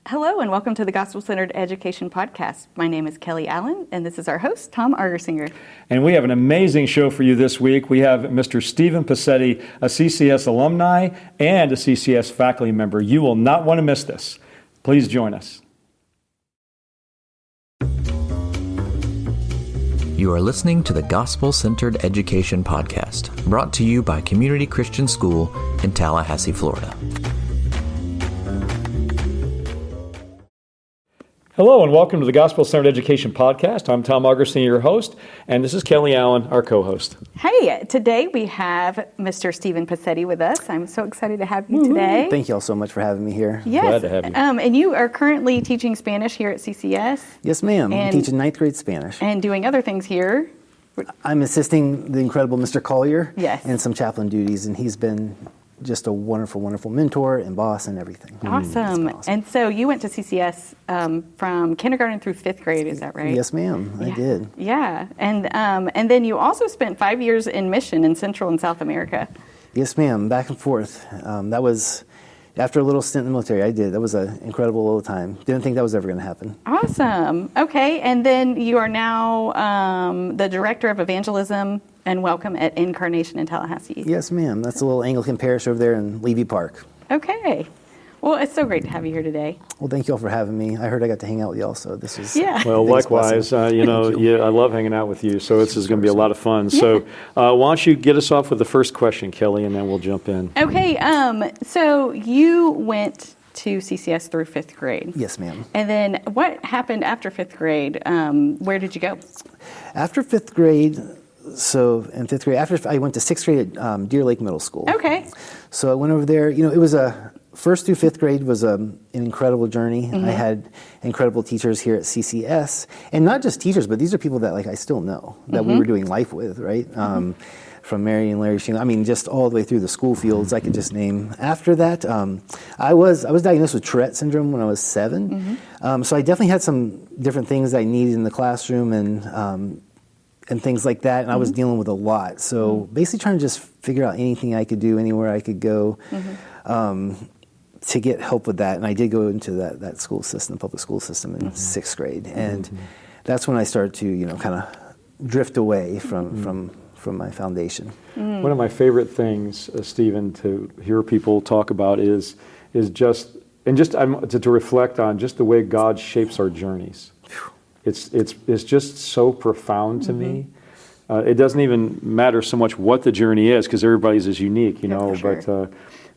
Hello and welcome to the Gospel-Centered Education Podcast. My name is Kelly Allen and this is our host, Tom Argersinger. And we have an amazing show for you this week. We have Mr. Steven Passetti, a CCS alumni and a CCS faculty member. You will not want to miss this. Please join us. You are listening to the Gospel-Centered Education Podcast, brought to you by Community Christian School in Tallahassee, Florida. Hello and welcome to the Gospel-Centered Education Podcast. I'm Tom Argersinger, your host, and this is Kelly Allen, our co-host. Hey, today we have Mr. Steven Passetti with us. I'm so excited to have you today. Thank you all so much for having me here. Yes. Glad to have you. And you are currently teaching Spanish here at CCS. Yes, ma'am. I'm teaching 9th grade Spanish. And doing other things here. I'm assisting the incredible Mr. Collier in some chaplain duties, and he's been just a wonderful, wonderful mentor and boss and everything. Awesome. And so you went to CCS from kindergarten through 5th grade, is that right? Yes, ma'am. I did. Yeah. And then you also spent 5 years in mission in Central and South America. Yes, ma'am. Back and forth. That was after a little stint in the military. I did. That was an incredible little time. Didn't think that was ever going to happen. Awesome. Okay. And then you are now the director of evangelism and welcome at Incarnation in Tallahassee. Yes, ma'am. That's a little Anglican parish over there in Levy Park. Okay. Well, it's so great to have you here today. Well, thank you all for having me. I heard I got to hang out with y'all, so this was Well, likewise. I love hanging out with you, so this is going to be a lot of fun. Yeah. So why don't you get us off with the first question, Kelly, and then we'll jump in. Okay. So you went to CCS through 5th grade. Yes, ma'am. And then what happened after 5th grade? Where did you go? After 5th grade, so in 5th grade, after I went to 6th grade at Deer Lake Middle School. Okay. So I went over there. It was first through 5th grade was an incredible journey. Mm-hmm. I had incredible teachers here at CCS, and not just teachers, but these are people that I still know that we were doing life with, right? From Mary and Larry Sheen, just all the way through the school fields I could just name. After that, I was diagnosed with Tourette syndrome when I was 7. So I definitely had some different things I needed in the classroom and things like that, and I was dealing with a lot. So basically trying to just figure out anything I could do, anywhere I could go to get help with that. And I did go into that school system, public school system in 6th grade. And that's when I started to, kind of drift away from my foundation. One of my favorite things, Stephen, to hear people talk about is just to reflect on just the way God shapes our journeys. It's just so profound to me. It doesn't even matter so much what the journey is, because everybody's is unique, Sure.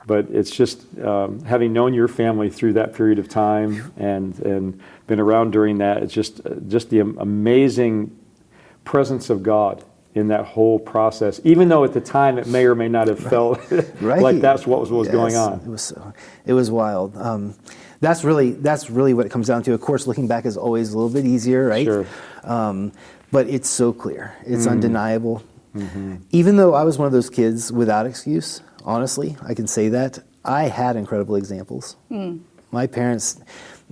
But it's just having known your family through that period of time and been around during that. It's just the amazing presence of God in that whole process. Even though at the time it may or may not have felt like that's what was going on. It was wild. That's really what it comes down to. Of course, looking back is always a little bit easier, right? Sure. But it's so clear. It's undeniable. Even though I was one of those kids without excuse, honestly, I can say that, I had incredible examples. My parents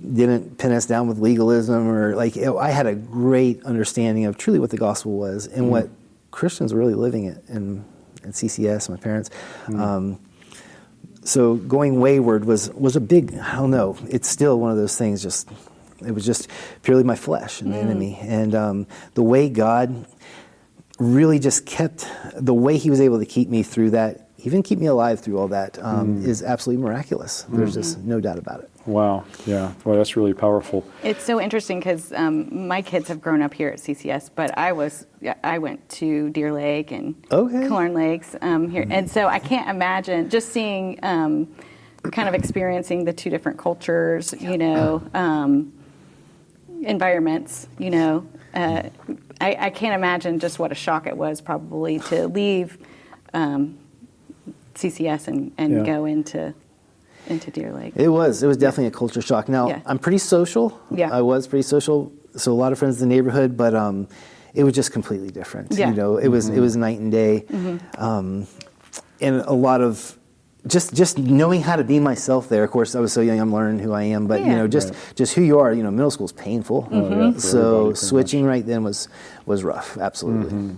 didn't pin us down with legalism or I had a great understanding of truly what the gospel was and what Christians were really living at CCS, my parents. So going wayward was a big, I don't know, it's still one of those things, it was just purely my flesh and the enemy. And the way God really just the way he was able to keep me through that, even keep me alive through all that, is absolutely miraculous. There's just no doubt about it. Wow, yeah. Well, that's really powerful. It's so interesting because my kids have grown up here at CCS, but I went to Deer Lake and Corn Lakes here. And so I can't imagine just seeing, kind of experiencing the two different cultures, environments, I can't imagine just what a shock it was probably to leave CCS and go into Deer Lake. It was definitely a culture shock. Now, I'm pretty social. I was pretty social, so a lot of friends in the neighborhood, but it was just completely different. It was night and day. And a lot of just knowing how to be myself there. Of course, I was so young, I'm learning who I am, but just who you are. Middle school is painful. So switching right then was rough. Absolutely.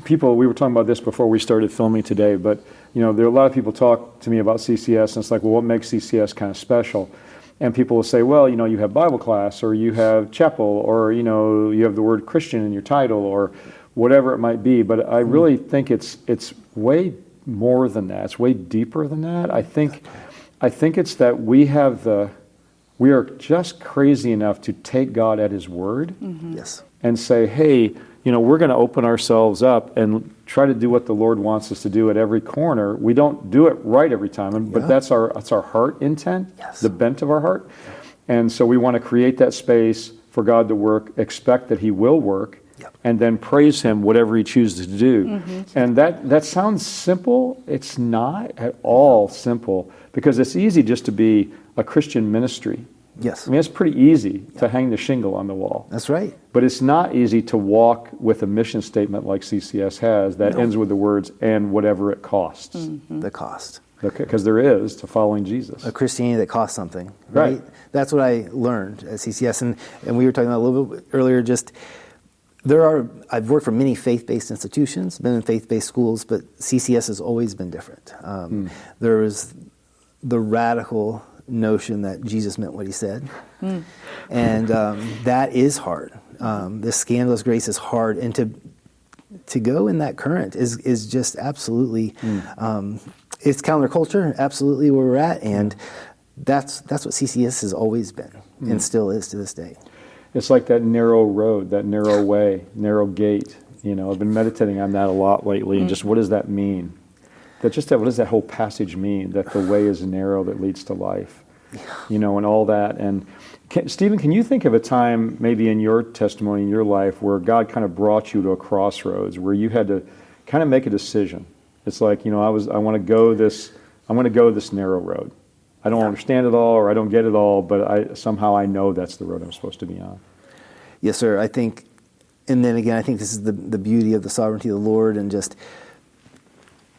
People, we were talking about this before we started filming today, but there are a lot of people talk to me about CCS, and it's like, well, what makes CCS kind of special? And people will say, well, you have Bible class, or you have chapel, or, you have the word Christian in your title, or whatever it might be. But I really think it's way more than that. It's way deeper than that. I think it's that we are just crazy enough to take God at His word. Yes. And say, hey, we're going to open ourselves up and try to do what the Lord wants us to do at every corner. We don't do it right every time, but that's our heart intent, the bent of our heart. And so we want to create that space for God to work, expect that He will work, and then praise Him whatever He chooses to do. And that sounds simple. It's not at all simple, because it's easy just to be a Christian ministry. Yes. I mean, it's pretty easy to hang the shingle on the wall. That's right. But it's not easy to walk with a mission statement like CCS has that ends with the words, and whatever it costs. The cost. Because there is to following Jesus. A Christianity that costs something, right? That's what I learned at CCS. And we were talking about a little bit earlier, I've worked for many faith-based institutions, been in faith-based schools, but CCS has always been different. There was the radical notion that Jesus meant what He said. And that is hard. This scandalous grace is hard. And to go in that current is just absolutely, it's counterculture, absolutely where we're at. And that's what CCS has always been and still is to this day. It's like that narrow road, that narrow way, narrow gate. I've been meditating on that a lot lately, and just what does that mean? What does that whole passage mean? That the way is narrow that leads to life, and all that. And Stephen, can you think of a time, maybe in your testimony in your life, where God kind of brought you to a crossroads, where you had to kind of make a decision? It's like, I want to go this narrow road. I don't understand it all, or I don't get it all, but somehow I know that's the road I'm supposed to be on. Yes, sir. I think, and then again, I think this is the beauty of the sovereignty of the Lord, and just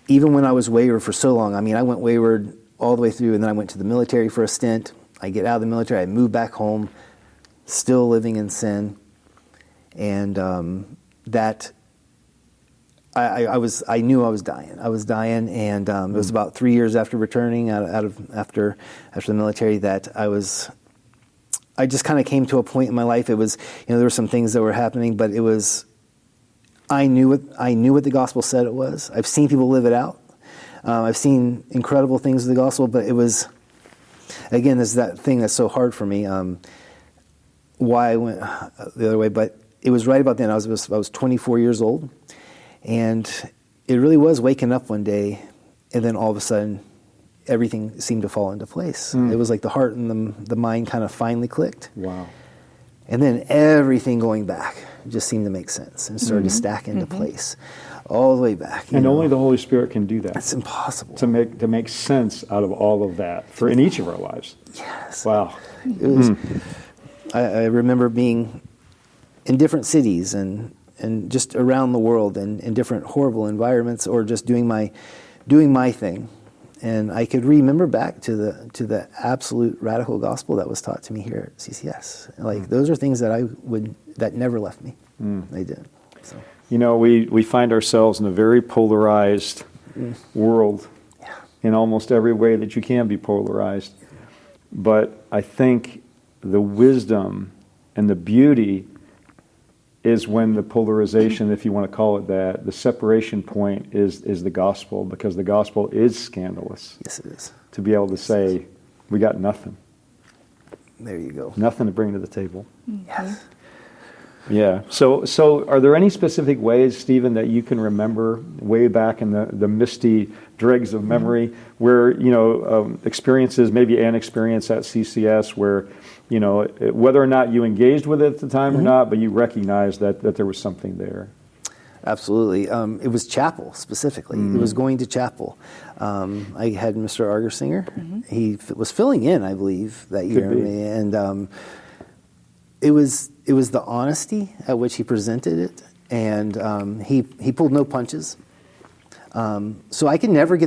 even when I was wayward for so long, I went wayward all the way through, and then I went to the military for a stint. I get out of the military, I moved back home, still living in sin, and I knew I was dying. I was dying, and it was about 3 years after returning after the military that I just kind of came to a point in my life. It was, there were some things that were happening, but it was, I knew what the gospel said it was. I've seen people live it out. I've seen incredible things with the gospel, but it was, again, there's that thing that's so hard for me. Why I went the other way, but it was right about then. I was 24 years old, and it really was waking up one day, and then all of a sudden, everything seemed to fall into place. It was like the heart and the mind kind of finally clicked. Wow. And then everything going back just seemed to make sense and started to stack into place all the way back. And only the Holy Spirit can do that. It's impossible. To make sense out of all of that in each of our lives. Yes. Wow. It was, I remember being in different cities and just around the world and in different horrible environments, or just doing my thing. And I could remember back to the absolute radical gospel that was taught to me here at CCS. Like those are things that never left me. They did. So. We find ourselves in a very polarized world in almost every way that you can be polarized. But I think the wisdom and the beauty is when the polarization, if you want to call it that, the separation point is the gospel, because the gospel is scandalous. Yes, it is. To be able to say, we got nothing. There you go. Nothing to bring to the table. Yes. Yeah. So are there any specific ways, Stephen, that you can remember way back in the misty dregs of memory where, experiences, maybe an experience at CCS where, whether or not you engaged with it at the time or not, but you recognized that there was something there? Absolutely. It was chapel specifically. It was going to chapel. I had Mr. Argersinger. He was filling in, I believe, that year. And it was the honesty at which he presented it, and he pulled no punches. So I could never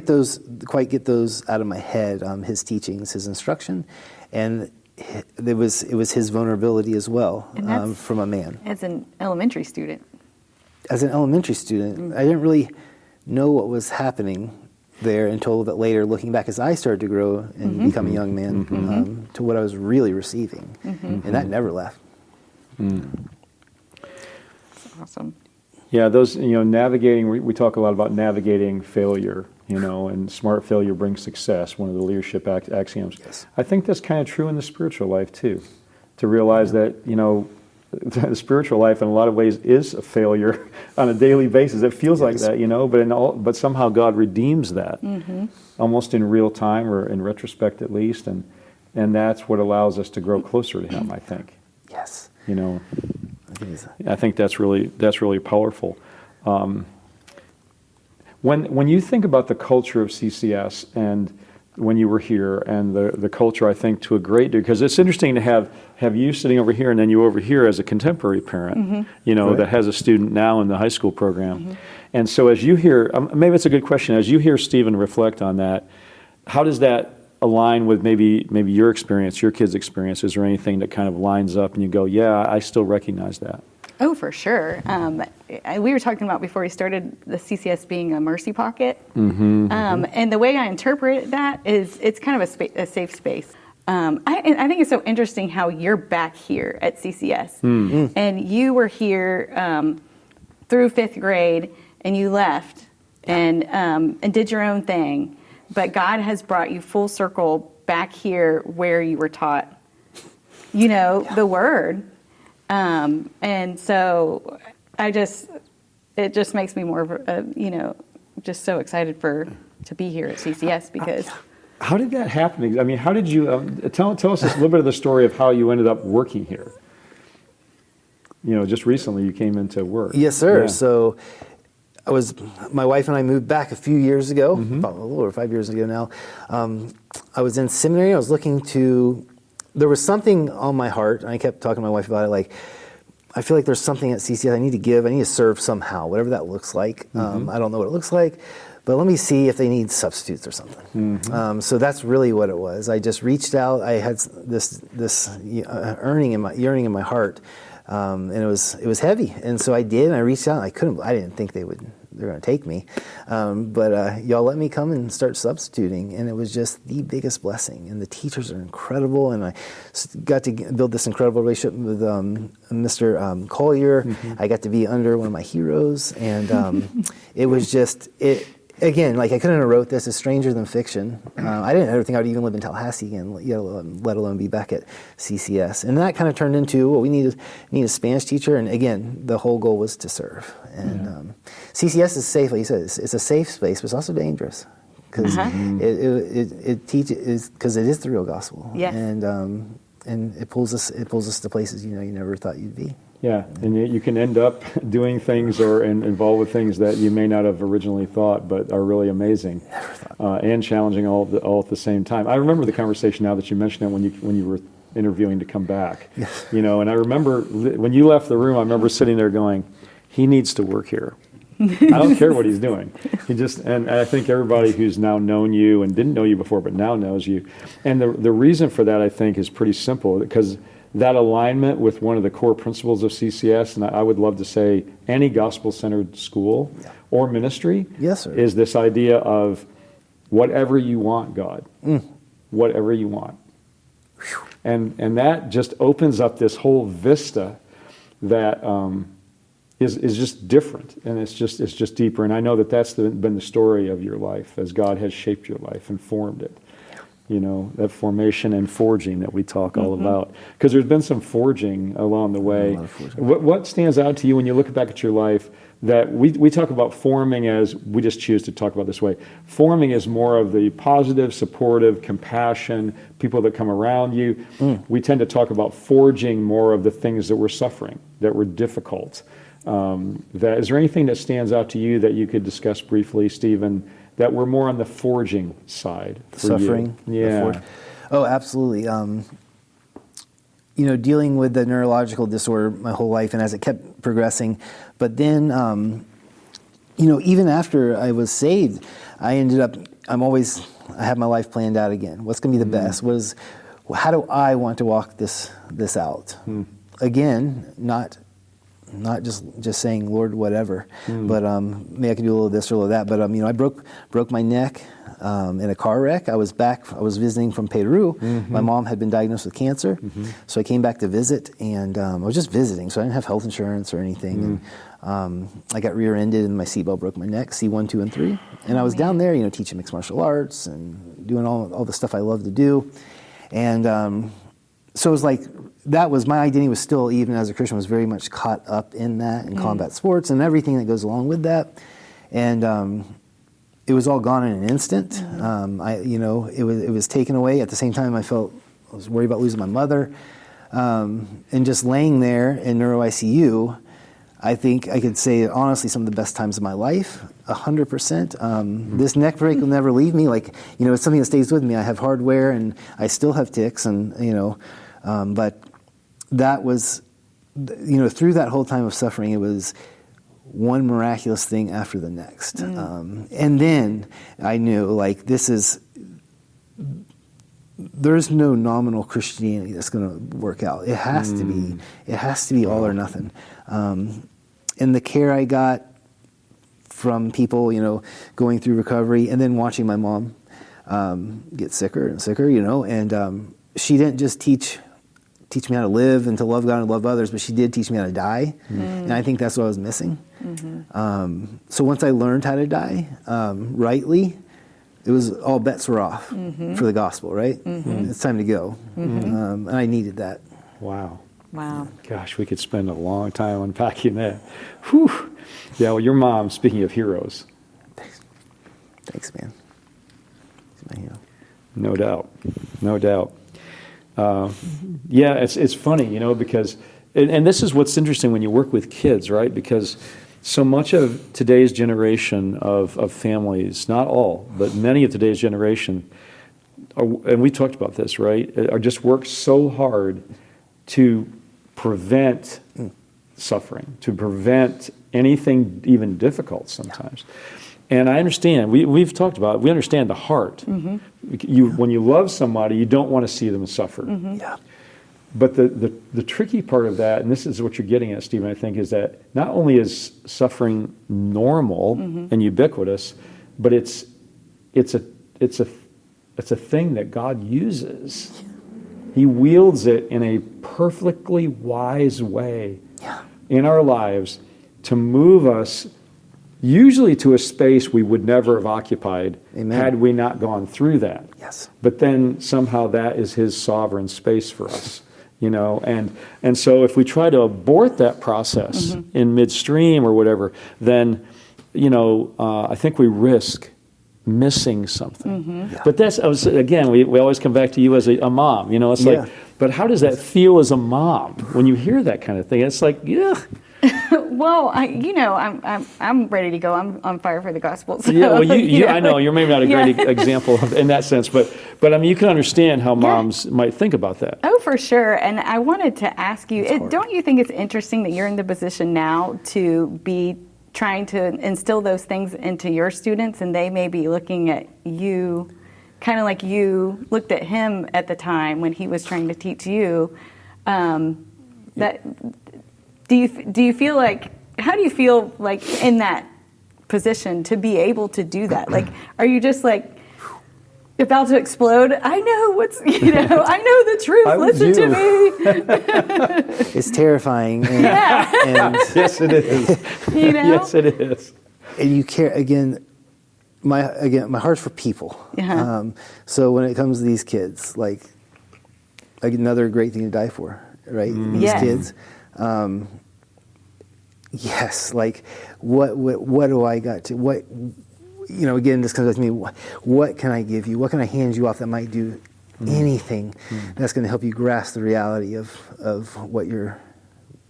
quite get those out of my head. His teachings, his instruction, and it was his vulnerability as well, from a man. As an elementary student. As an elementary student, I didn't really know what was happening there until that later, looking back as I started to grow and become a young man, to what I was really receiving. And that never left. That's awesome. Yeah, those, navigating, we talk a lot about navigating failure, and smart failure brings success, one of the leadership axioms. Yes. I think that's kind of true in the spiritual life too, to realize that, the spiritual life in a lot of ways is a failure on a daily basis. It feels like that, but somehow God redeems that almost in real time or in retrospect at least, and that's what allows us to grow closer to Him, I think. Yes. I think that's really powerful. When you think about the culture of CCS and when you were here, and the culture, I think, to a great degree, because it's interesting to have you sitting over here and then you over here as a contemporary parent, Right. that has a student now in the high school program. And so as you hear, maybe it's a good question, as you hear Steven reflect on that, how does that align with maybe your experience, your kids' experience? Is there anything that kind of lines up and you go, yeah, I still recognize that? Oh, for sure. We were talking about before we started the CCS being a mercy pocket. And the way I interpret that is it's kind of a safe space. I think it's so interesting how you're back here at CCS. And you were here through 5th grade and you left and did your own thing. But God has brought you full circle back here where you were taught, the Word. And so it just makes me more of a, just so excited to be here at CCS because. How did that happen? I mean, how did you, tell us a little bit of the story of how you ended up working here. Just recently you came into work. Yes, sir. Yeah. So my wife and I moved back a few years ago, about a little over 5 years ago now. I was in seminary. I was there was something on my heart, and I kept talking to my wife about it, like, I feel like there's something at CCS I need to give. I need to serve somehow, whatever that looks like. I don't know what it looks like, but let me see if they need substitutes or something. So that's really what it was. I just reached out. I had this yearning in my heart, and it was heavy. And so I did, and I reached out. And I didn't think they're going to take me, but y'all let me come and start substituting, and it was just the biggest blessing. And the teachers are incredible, and I got to build this incredible relationship with Mr. Collier. I got to be under one of my heroes, and it was just Again, like I couldn't have wrote this. It's stranger than fiction. I didn't ever think I would even live in Tallahassee again, let alone be back at CCS. And that kind of turned into, we need a Spanish teacher. And again, the whole goal was to serve. And CCS is safe, like you said, it's a safe space, but it's also dangerous because it teaches, because it is the real gospel. Yes. And it pulls us to places you never thought you'd be. Yeah, and you can end up doing things or involved with things that you may not have originally thought, but are really amazing and challenging all at the same time. I remember the conversation now that you mentioned it when you were interviewing to come back. Yes. And I remember when you left the room, I remember sitting there going, he needs to work here. I don't care what he's doing. And I think everybody who's now known you and didn't know you before but now knows you. And the reason for that, I think, is pretty simple, because that alignment with one of the core principles of CCS, and I would love to say any gospel-centered school or ministry, Yes, sir. is this idea of whatever you want, God. Whatever you want. And that just opens up this whole vista that is just different, and it's just deeper. And I know that's been the story of your life as God has shaped your life and formed it. That formation and forging that we talk all about. Because there's been some forging along the way. What stands out to you when you look back at your life that we talk about forming as, we just choose to talk about this way. Forming is more of the positive, supportive, compassion, people that come around you. We tend to talk about forging more of the things that we're suffering, that were difficult. Is there anything that stands out to you that you could discuss briefly, Steven, that we're more on the forging side for Suffering. you? Yeah. Oh, absolutely. Dealing with the neurological disorder my whole life, and as it kept progressing, but then, even after I was saved, I ended up, I have my life planned out again. What's going to be the best? How do I want to walk this out? Again, not not just saying, Lord, whatever, but maybe I can do a little of this or a little of that. But I broke my neck in a car wreck. I was visiting from Peru. My mom had been diagnosed with cancer, so I came back to visit, and I was just visiting, so I didn't have health insurance or anything. And I got rear-ended, and my seatbelt broke my neck, C1, 2, and 3. And I was down there, teaching mixed martial arts and doing all the stuff I love to do. And so it was like, that was, my identity was still, even as a Christian, was very much caught up in that, in combat sports and everything that goes along with that. And it was all gone in an instant. It was taken away. At the same time, I was worried about losing my mother. And just laying there in neuro ICU, I think I could say, honestly, some of the best times of my life, 100%. This neck break will never leave me. Like, it's something that stays with me. I have hardware, and I still have tics, and, but that was, through that whole time of suffering, it was one miraculous thing after the next. And then I knew, like, there's no nominal Christianity that's going to work out. It has to be all or nothing. And the care I got from people, going through recovery, and then watching my mom get sicker and sicker, and she didn't just teach me how to live and to love God and love others, but she did teach me how to die. And I think that's what I was missing. So once I learned how to die rightly, it was all bets were off for the gospel, right? It's time to go. And I needed that. Wow. Wow. Gosh, we could spend a long time unpacking that. Whew. Yeah, well, your mom, speaking of heroes. Thanks, man. She's my hero. No doubt. No doubt. Yeah, it's funny, because, and this is what's interesting when you work with kids, right? Because so much of today's generation of families, not all, but many of today's generation, and we talked about this, right, are just work so hard to prevent suffering, to prevent anything even difficult sometimes. And I understand, we've talked about it, we understand the heart. When you love somebody, you don't want to see them suffer. Yeah. But the tricky part of that, and this is what you're getting at, Stephen, I think, is that not only is suffering normal and ubiquitous, but it's a thing that God uses. He wields it in a perfectly wise way in our lives to move us usually to a space we would never have occupied had we not gone through that. Yes. But then somehow that is his sovereign space for us, and so if we try to abort that process in midstream or whatever, then, I think we risk missing something. But that's, again, we always come back to you as a mom, it's like, but how does that feel as a mom when you hear that kind of thing? It's like, yeah. Well, I'm ready to go. I'm on fire for the gospel. So, yeah, well, I know you're maybe not a great example in that sense, but I mean, you can understand how moms might think about that. Oh, for sure. And I wanted to ask you, don't you think it's interesting that you're in the position now to be trying to instill those things into your students, and they may be looking at you kind of like you looked at him at the time when he was trying to teach you? Do you feel like, how do you feel like in that position to be able to do that? Like, are you just like about to explode? I know I know the truth. Listen to me. It's terrifying. And Yes, it is. Yes, it is. And you care, again, my heart's for people. So when it comes to these kids, like, another great thing to die for, right? These kids. Yes, like what do I got to, again, this comes back to me, what can I give you? What can I hand you off that might do anything that's going to help you grasp the reality of what you're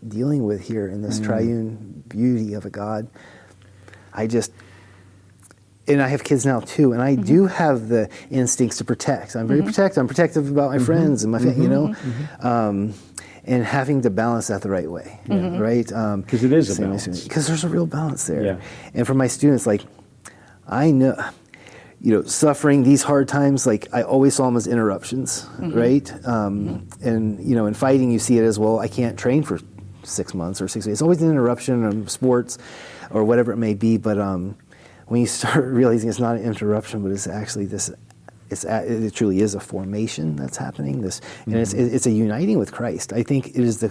dealing with here in this triune beauty of a God? And I have kids now too, and I do have the instincts to protect. I'm very protective. I'm protective about my friends and my family, and having to balance that the right way, right? Because it is a balance. Because there's a real balance there. Yeah. And for my students, like, I know, suffering, these hard times, like, I always saw them as interruptions, right? And, in fighting, you see it as, well, I can't train for 6 months or 6 weeks. It's always an interruption of sports or whatever it may be. But when you start realizing it's not an interruption, but it's actually this, it truly is a formation that's happening. And it's a uniting with Christ. I think it is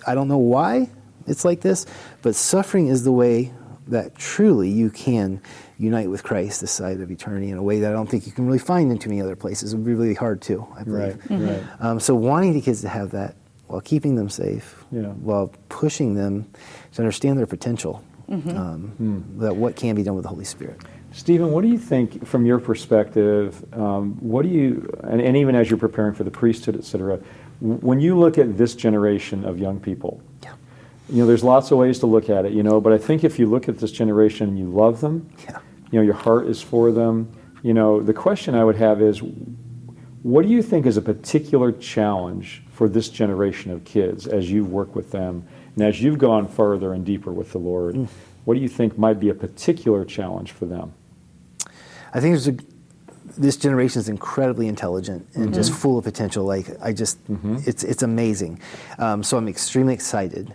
I don't know why it's like this, but suffering is the way that truly you can unite with Christ this side of eternity in a way that I don't think you can really find in too many other places. It would be really hard too, I believe. Right. So wanting the kids to have that while keeping them safe, while pushing them to understand their potential, that what can be done with the Holy Spirit. Stephen, what do you think from your perspective, what do you, and even as you're preparing for the priesthood, et cetera, when you look at this generation of young people, there's lots of ways to look at it, but I think if you look at this generation and you love them, your heart is for them, the question I would have is, what do you think is a particular challenge for this generation of kids as you work with them and as you've gone further and deeper with the Lord? What do you think might be a particular challenge for them? I think this generation is incredibly intelligent and just full of potential. It's amazing. So I'm extremely excited.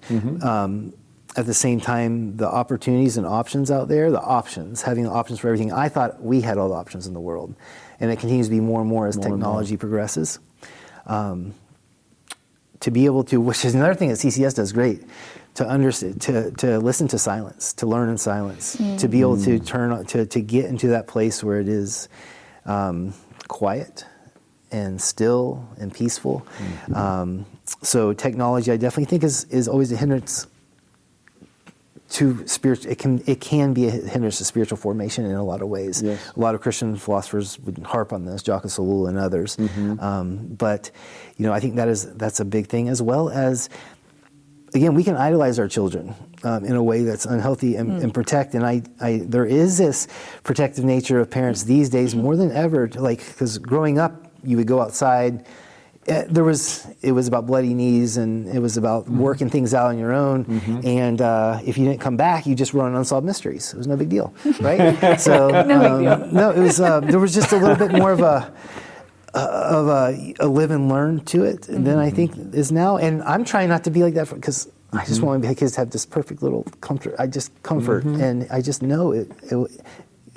At the same time, the opportunities and options out there, having options for everything. I thought we had all the options in the world, and it continues to be more and more as technology progresses. To be able to, which is another thing that CCS does great, to understand, to listen to silence, to learn in silence, to be able to to get into that place where it is quiet and still and peaceful. So technology, I definitely think is always a hindrance to spiritual. It can be a hindrance to spiritual formation in a lot of ways. Yes. A lot of Christian philosophers would harp on this, Jacques Ellul and others. But I think that's a big thing, as well as, again, we can idolize our children in a way that's unhealthy and protect. And there is this protective nature of parents these days more than ever. Because growing up, you would go outside. It was about bloody knees, and it was about working things out on your own. And if you didn't come back, you just run unsolved mysteries. It was no big deal, right? So No big deal. no, it was. There was just a little bit more of a live and learn to it than I think is now. And I'm trying not to be like that because I just want my kids to have this perfect little comfort. And I just know it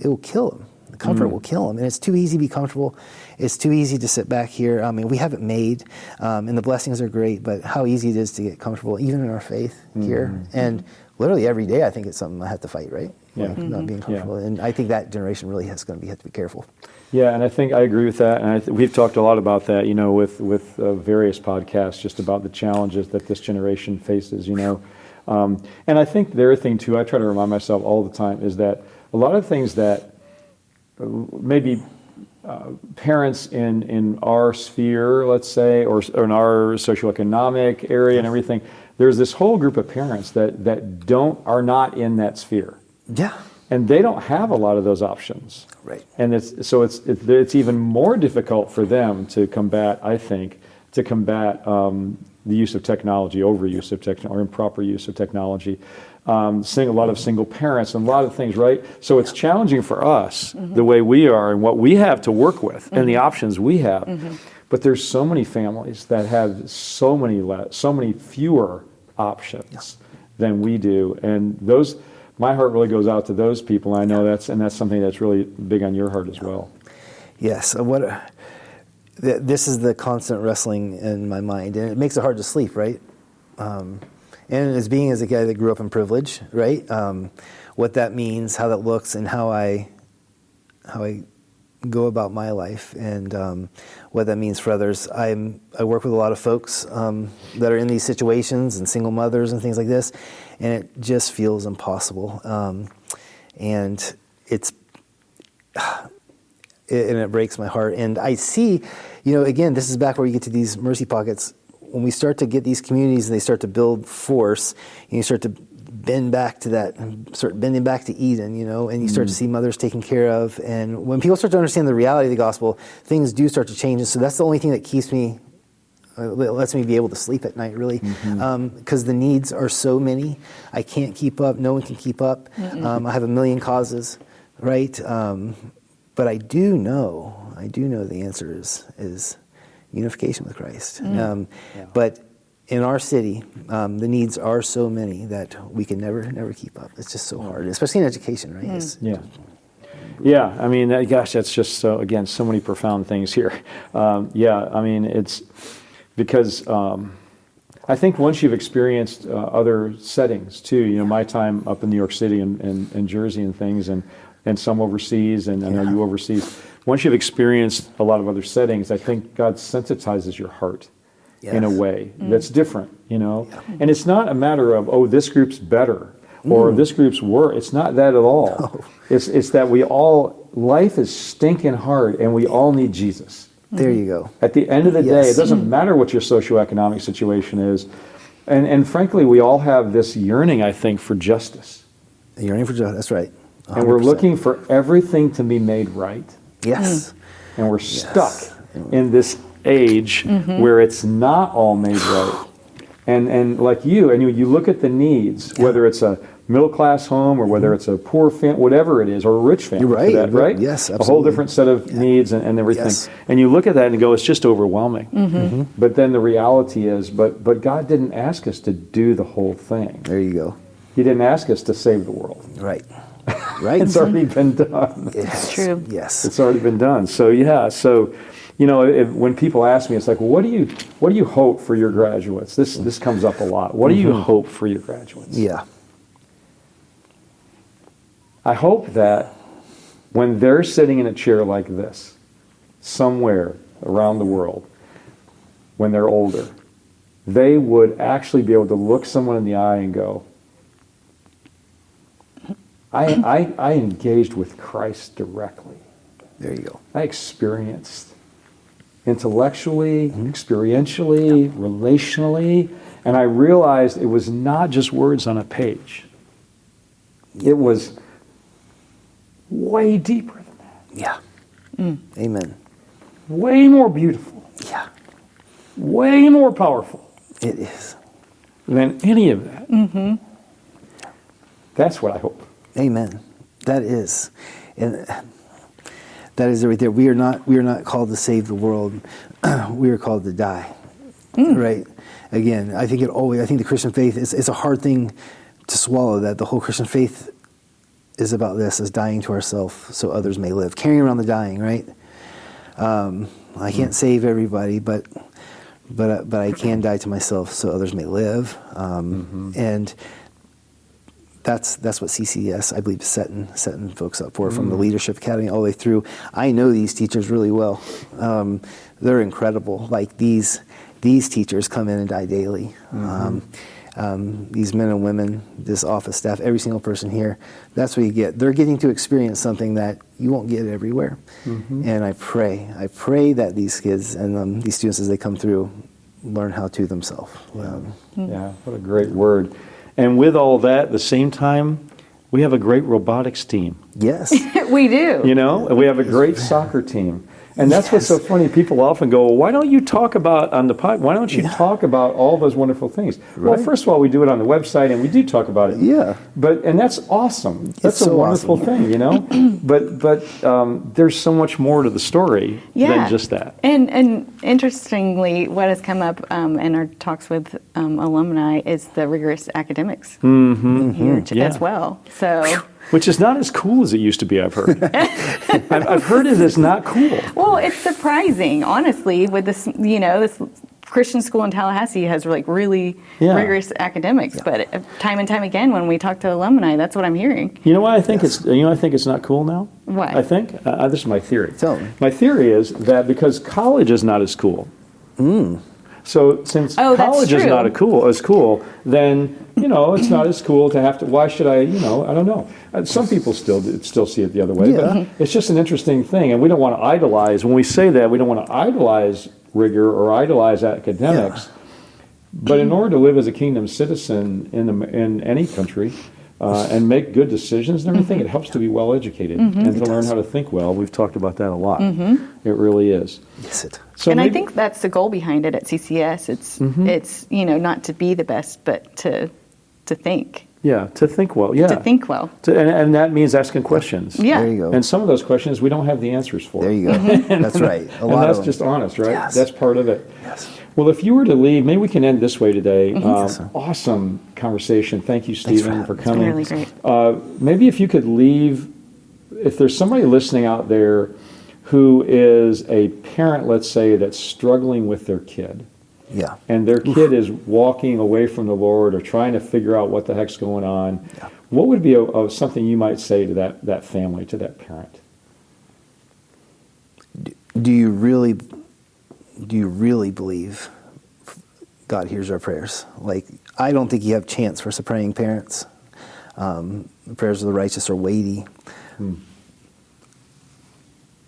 will kill them. The comfort will kill them, and it's too easy to be comfortable. It's too easy to sit back here. I mean, we have it made, and the blessings are great, but how easy it is to get comfortable, even in our faith here. And literally every day, I think it's something I have to fight, right? Not being comfortable. And I think that generation really have to be careful. Yeah, and I think I agree with that, and we've talked a lot about that, with various podcasts, just about the challenges that this generation faces, and I think the other thing too, I try to remind myself all the time, is that a lot of things that maybe parents in our sphere, let's say, or in our socioeconomic area and everything, there's this whole group of parents that are not in that sphere. Yeah. And they don't have a lot of those options. Right. And it's even more difficult for them to combat, I think, the use of technology, overuse of technology, or improper use of technology. A lot of single parents and a lot of things, right? So it's challenging for us, the way we are and what we have to work with and the options we have. But there's so many families that have so many fewer options than we do. And my heart really goes out to those people. I know that's something that's really big on your heart as well. Yes. This is the constant wrestling in my mind, and it makes it hard to sleep, right? And as a guy that grew up in privilege, right? What that means, how that looks, and how I go about my life, and what that means for others. I work with a lot of folks that are in these situations, and single mothers and things like this, and it just feels impossible. And it breaks my heart. And I see, again, this is back where you get to these mercy pockets. When we start to get these communities and they start to build force, and you start to bend back to that, start bending back to Eden, and you start to see mothers taken care of. And when people start to understand the reality of the gospel, things do start to change. And so that's the only thing that keeps me, lets me be able to sleep at night, really, because the needs are so many. I can't keep up. No one can keep up. I have a million causes, right? But I do know the answer is unification with Christ. But in our city, the needs are so many that we can never keep up. It's just so hard, especially in education, right? Yeah, I mean, gosh, that's just so many profound things here. I mean, it's because I think once you've experienced other settings too, my time up in New York City and Jersey and things, and some overseas, and I know you overseas. Once you've experienced a lot of other settings, I think God sensitizes your heart in a way that's different, And it's not a matter of, oh, this group's better or this group's worse. It's not that at all. No. It's that life is stinking hard, and we all need Jesus. There you go. At the end of the day, it doesn't matter what your socioeconomic situation is. And frankly, we all have this yearning, I think, for justice. A yearning for justice, that's right. 100%. And we're looking for everything to be made right. Yes. And we're stuck in this age where it's not all made right. And like you look at the needs, whether it's a middle-class home or whether it's a poor family, whatever it is, or a rich family. You're right. Right? Yes, absolutely. A whole different set of needs and everything. Yes. And you look at that and go, it's just overwhelming. But then the reality is, but God didn't ask us to do the whole thing. There you go. He didn't ask us to save the world. Right. Right. It's already been done. It's true. Yes. It's already been done. So when people ask me, it's like, well, what do you hope for your graduates? This comes up a lot. What do you hope for your graduates? Yeah. I hope that when they're sitting in a chair like this, somewhere around the world, when they're older, they would actually be able to look someone in the eye and go, I engaged with Christ directly. There you go. I experienced intellectually, experientially, relationally, and I realized it was not just words on a page. It was way deeper than that. Yeah. Amen. Way more beautiful. Yeah. Way more powerful. It is. Than any of that. That's what I hope. Amen. That is. And that is it right there. We are not called to save the world. We are called to die. Right? Again, I think the Christian faith it's a hard thing to swallow, that the whole Christian faith is about this, is dying to ourselves so others may live. Carrying around the dying, right? I can't save everybody, but I can die to myself so others may live. And that's what CCS, I believe, is setting folks up for, from the Leadership Academy all the way through. I know these teachers really well. They're incredible. Like these teachers come in and die daily. These men and women, this office staff, every single person here, that's what you get. They're getting to experience something that you won't get everywhere. And I pray that these kids and these students, as they come through, learn how to themselves. Yeah, what a great word. And with all that, at the same time, we have a great robotics team. Yes. We do. And we have a great soccer team. And that's what's so funny. People often go, well, why don't you talk about on the pod? Why don't you talk about all those wonderful things? Well, first of all, we do it on the website, and we do talk about it. Yeah. And that's awesome. That's it's a wonderful thing, But there's so much more to the story than just that. And interestingly, what has come up in our talks with alumni is the rigorous academics here as well. So. Which is not as cool as it used to be, I've heard. I've heard it is not cool. Well, it's surprising, honestly, with this, this Christian school in Tallahassee has really rigorous academics. But time and time again, when we talk to alumni, that's what I'm hearing. You know why I think I think it's not cool now? Why? I think, this is my theory. Tell me. My theory is that because college is not as cool. So since college is not as cool, then it's not as cool to have to. Why should I? I don't know. Some people still see it the other way, but it's just an interesting thing, and we don't want to idolize. When we say that, we don't want to idolize rigor or idolize academics. But in order to live as a kingdom citizen in any country and make good decisions and everything, it helps to be well educated and to learn how to think well. We've talked about that a lot. It really is. Yes, it. So I think that's the goal behind it at CCS. It's not to be the best, but to think. Yeah, to think well. Yeah. To think well. And that means asking questions. Yeah. There you go. And some of those questions we don't have the answers for. There you go. That's right. A lot And that's of them. just honest, right? Yes. That's part of it. Yes. Well, if you were to leave, maybe we can end this way today. Yes. Awesome conversation. Thank you, Steven, for It's coming. really great. Maybe if you could leave, if there's somebody listening out there who is a parent, let's say, that's struggling with their kid, Yeah. and their kid is walking away from the Lord or trying to figure out what the heck's going on, what would be something you might say to that family, to that parent? Do you really believe God hears our prayers? Like, I don't think you have chance for praying parents. The prayers of the righteous are weighty.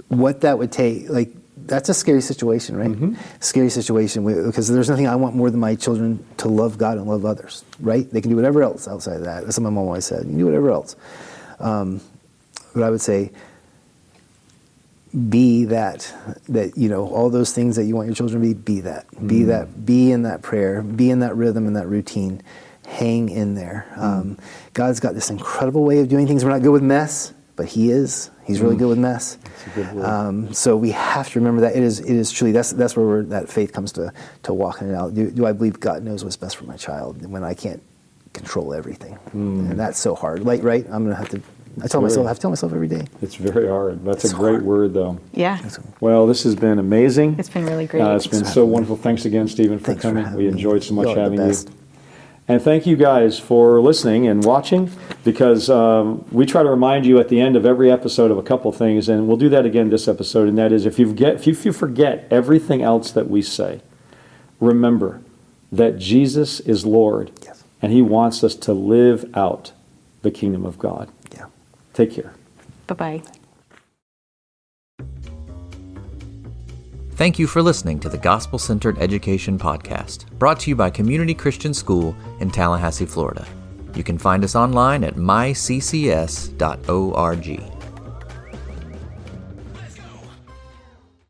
What that would take, like, that's a scary situation, right? Scary situation, because there's nothing I want more than my children to love God and love others, right? They can do whatever else outside of that. That's what my mom always said. You can do whatever else. But I would say, be that, all those things that you want your children to be that. Be that, be in that prayer, be in that rhythm and that routine. Hang in there. God's got this incredible way of doing things. We're not good with mess, but He is. He's really good with mess. That's a good word. So we have to remember that it is truly, that's where that faith comes to walking it out. Do I believe God knows what's best for my child when I can't control everything? And that's so hard. Like, right? I have to tell myself every day. It's very hard. That's a great word, though. Yeah. Well, this has been amazing. It's been really great. It's been so wonderful. Thanks again, Steven, for coming. We enjoyed so much Y'all are the having you. best. And thank you guys for listening and watching, because we try to remind you at the end of every episode of a couple things, and we'll do that again this episode, and that is if you forget everything else that we say, remember that Jesus is Lord, and He wants us to live out the kingdom of God. Yeah. Take care. Bye-bye. Thank you for listening to the Gospel Centered Education Podcast, brought to you by Community Christian School in Tallahassee, Florida. You can find us online at myccs.org.